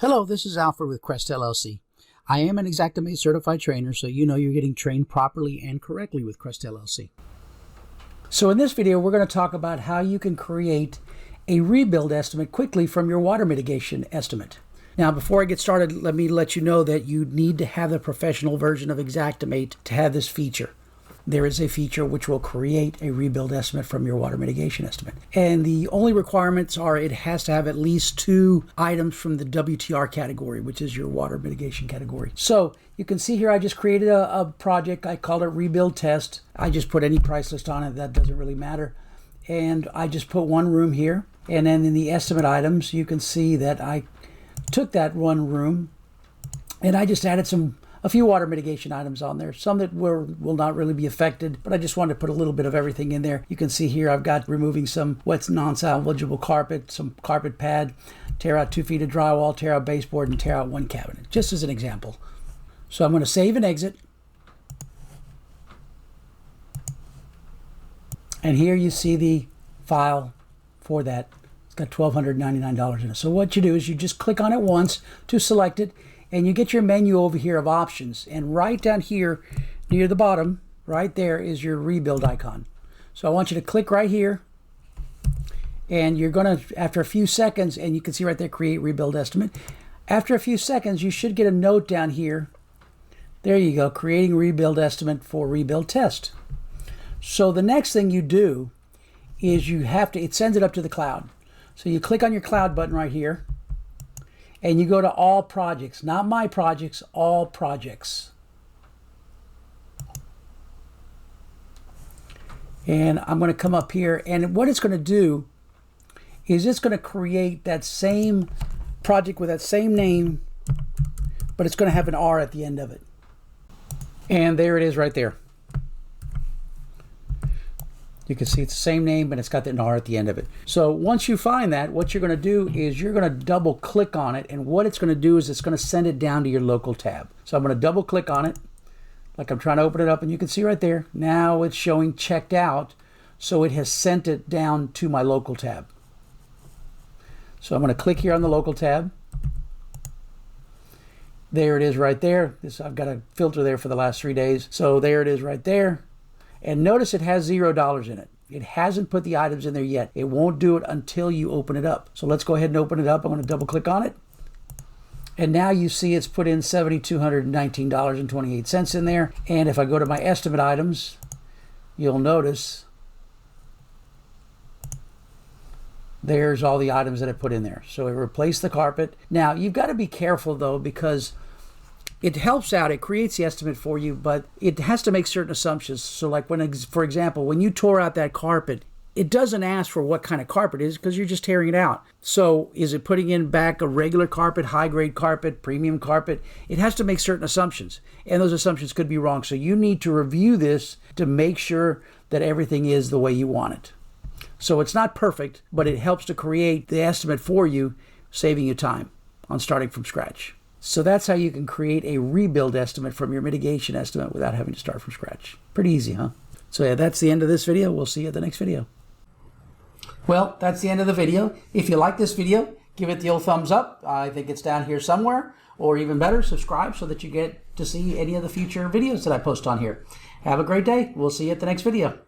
Hello, this is Alfred with Crest LLC. I am an Xactimate certified trainer, so you know you're getting trained properly and correctly with Crest LLC. So in this video, we're going to talk about how you can create a rebuild estimate quickly from your water mitigation estimate. Now, before I get started, let me let you know that you need to have the professional version of Xactimate to have this feature. There is a feature which will create a rebuild estimate from your water mitigation estimate. And the only requirements are it has to have at least 2 items from the WTR category, which is your water mitigation category. So you can see here I just created a project. I called it Rebuild Test. I just put any price list on it. That doesn't really matter. And I just put one room here. And then in the estimate items, you can see that I took that one room and I just added a few water mitigation items on there, some that will not really be affected, but I just wanted to put a little bit of everything in there. You can see here I've got removing some wet non-salvageable carpet, some carpet pad, tear out 2 feet of drywall, tear out baseboard, and tear out 1 cabinet, just as an example. So I'm going to save and exit. And here you see the file for that. It's got $1,299 in it. So what you do is you just click on it once to select it, and you get your menu over here of options. And right down here near the bottom, right there is your rebuild icon. So I want you to click right here. And you're going to, after a few seconds, and you can see right there, create rebuild estimate. After a few seconds, you should get a note down here. There you go, creating rebuild estimate for rebuild test. So the next thing you do is it sends it up to the cloud. So you click on your cloud button right here. And you go to all projects, not my projects, all projects. And I'm going to come up here, and what it's going to do is it's going to create that same project with that same name, but it's going to have an R at the end of it. And there it is right there. You can see it's the same name, but it's got an R at the end of it. So once you find that, what you're going to do is you're going to double click on it. And what it's going to do is it's going to send it down to your local tab. So I'm going to double click on it like I'm trying to open it up. And you can see right there, now it's showing checked out. So it has sent it down to my local tab. So I'm going to click here on the local tab. There it is right there. I've got a filter there for the last 3 days. So there it is right there. And notice it has $0 in it. It hasn't put the items in there yet. It won't do it until you open it up. So let's go ahead and open it up. I'm going to double click on it. And now you see it's put in $7,219.28 in there. And if I go to my estimate items, you'll notice there's all the items that I put in there. So it replaced the carpet. Now you've got to be careful though, because it helps out, it creates the estimate for you, but it has to make certain assumptions. So like for example, when you tore out that carpet, it doesn't ask for what kind of carpet it is because you're just tearing it out. So is it putting in back a regular carpet, high-grade carpet, premium carpet? It has to make certain assumptions, and those assumptions could be wrong. So you need to review this to make sure that everything is the way you want it. So it's not perfect, but it helps to create the estimate for you, saving you time on starting from scratch. So that's how you can create a rebuild estimate from your mitigation estimate without having to start from scratch. Pretty easy, huh? So yeah, that's the end of this video. We'll see you at the next video. Well, that's the end of the video. If you like this video, give it the old thumbs up. I think it's down here somewhere. Or even better, subscribe so that you get to see any of the future videos that I post on here. Have a great day. We'll see you at the next video.